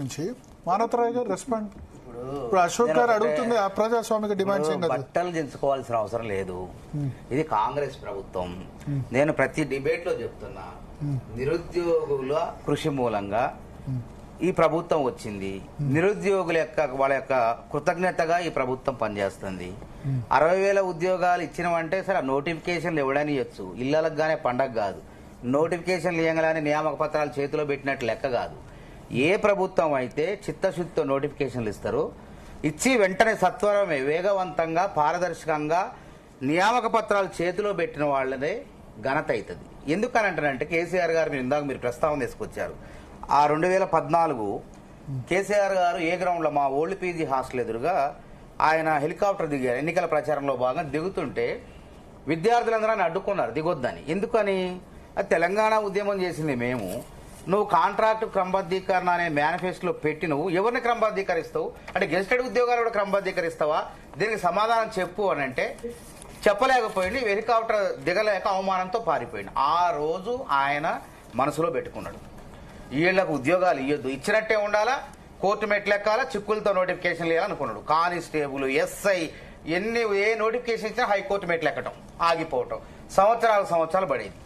నుంచి మానవతరాయ్ గారు రెస్పాండ్ ఇప్పుడు అశోక్ గారు అడుగుతుంది అప్రజాస్వామిక డిమాండ్స్ బట్టలు దించుకోవాల్సిన అవసరం లేదు. ఇది కాంగ్రెస్ ప్రభుత్వం. నేను ప్రతి డిబేట్ లో చెప్తున్నా, నిరుద్యోగుల కృషి మూలంగా ఈ ప్రభుత్వం వచ్చింది. నిరుద్యోగుల యొక్క వాళ్ళ యొక్క కృతజ్ఞతగా ఈ ప్రభుత్వం పనిచేస్తుంది. 60,000 ఉద్యోగాలు ఇచ్చినవంటే సరే నోటిఫికేషన్లు ఇవ్వడానికి ఇవ్వచ్చు. ఇళ్లకు గానే పండగ కాదు. నోటిఫికేషన్లు ఇవ్వగానే నియామక పత్రాలు చేతిలో పెట్టినట్టు లెక్క కాదు. ఏ ప్రభుత్వం అయితే చిత్తశుద్ధితో నోటిఫికేషన్లు ఇస్తారో ఇచ్చి వెంటనే సత్వరమే వేగవంతంగా పారదర్శకంగా నియామక పత్రాలు చేతిలో పెట్టిన వాళ్ళదే ఘనత అవుతుంది. ఎందుకనంటారంటే కేసీఆర్ గారు మీరు ప్రస్తావన తీసుకొచ్చారు. ఆ 2014 కేసీఆర్ గారు ఏ గ్రౌండ్ లో మా ఓల్డ్ పీజీ హాస్టల్ ఎదురుగా ఆయన హెలికాప్టర్ దిగారు. ఎన్నికల ప్రచారంలో భాగంగా దిగుతుంటే విద్యార్థులందరూ ఆయన అడ్డుకున్నారు దిగొద్దని. ఎందుకని? అది తెలంగాణ ఉద్యమం చేసింది మేము. నువ్వు కాంట్రాక్ట్ క్రమబద్ధీకరణ అనే మేనిఫెస్టోలో పెట్టి నువ్వు ఎవరిని క్రమబద్ధీకరిస్తావు అంటే గెస్టెడ్ ఉద్యోగాలు కూడా క్రమబద్ధీకరిస్తావా? దీనికి సమాధానం చెప్పు అని అంటే చెప్పలేకపోయింది. హెలికాప్టర్ దిగలేక అవమానంతో పారిపోయింది. ఆ రోజు ఆయన మనసులో పెట్టుకున్నాడు, వీళ్లకు ఉద్యోగాలు ఇవ్వద్దు, ఇచ్చినట్టే ఉండాలా, కోర్టు మెట్లెక్కాలా, చిక్కులతో నోటిఫికేషన్లు ఇవ్వాలనుకున్నాడు. కానిస్టేబుల్, ఎస్ఐ ఏ నోటిఫికేషన్ ఇచ్చినా హైకోర్టు మెట్లెక్కటం, ఆగిపోవటం, సంవత్సరాలు పడేది.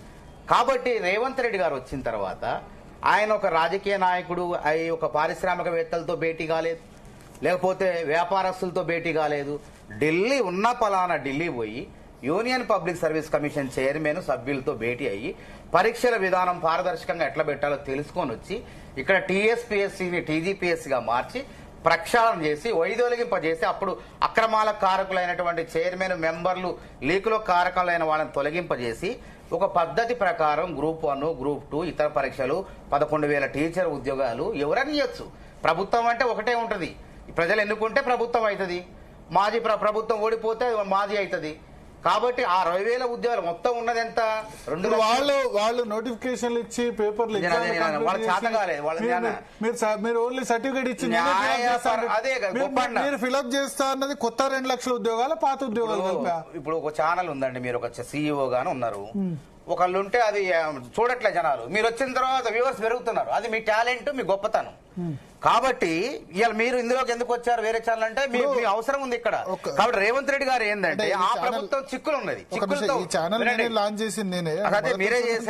కాబట్టి రేవంత్ రెడ్డి గారు వచ్చిన తర్వాత ఆయన ఒక రాజకీయ నాయకుడు అయి ఒక పారిశ్రామికవేత్తలతో భేటీ కాలేదు, లేకపోతే వ్యాపారస్తులతో భేటీ కాలేదు. ఢిల్లీ ఉన్న పలానా ఢిల్లీ పోయి union public service commission chairman సభ్యులతో భేటీ అయ్యి పరీక్షల విధానం పారదర్శకంగా ఎట్లా పెట్టాలో తెలుసుకొని వచ్చి ఇక్కడ టీఎస్పీఎస్సీని టీజీపీఎస్సీగా మార్చి ప్రక్షాళన చేసి వైదొలగింపజేసి అప్పుడు అక్రమాల కారకులైనటువంటి చైర్మన్ మెంబర్లు లీకులో కారకులైన వాళ్ళని తొలగింపజేసి ఒక పద్ధతి ప్రకారం గ్రూప్ 1 గ్రూప్ 2 ఇతర పరీక్షలు 11,000 టీచర్ ఉద్యోగాలు ఎవరని ఇవ్వచ్చు. ప్రభుత్వం అంటే ఒకటే ఉంటది. ప్రజలు ఎన్నుకుంటే ప్రభుత్వం అవుతుంది. మాజీ ప్రభుత్వం ఓడిపోతే మాజీ అవుతుంది. కాబట్టి ఆ 60,000 ఉద్యోగాలు మొత్తం ఉన్నది ఎంత? వాళ్ళు నోటిఫికేషన్లు ఇచ్చి పేపర్లు మీరు ఓన్లీ సర్టిఫికేట్ ఇచ్చి మీరు ఫిల్అప్ చేస్తా అన్నది కొత్త 2 లక్షల ఉద్యోగాలు, పాత ఉద్యోగాలు. ఇప్పుడు ఒక ఛానల్ ఉందండి, మీరు ఒక సీఈఓ గాను ఉన్నారు. ఒకళ్ళు ఉంటే అది చూడట్లే జనాలు. మీరు వచ్చిన తర్వాత వ్యూవర్స్ పెరుగుతున్నారు. అది మీ టాలెంట్, మీ గొప్పతనం. కాబట్టి ఇవాళ మీరు ఇందులోకి ఎందుకు వచ్చారు వేరే ఛానల్ అంటే మీ అవసరం ఉంది ఇక్కడ. కాబట్టి రేవంత్ రెడ్డి గారు ఏంటంటే ఆ ప్రభుత్వం చిక్కులు ఉన్నది, చిక్కులతో లాంచ్ చేసింది నేనే, మీరే చేశారు.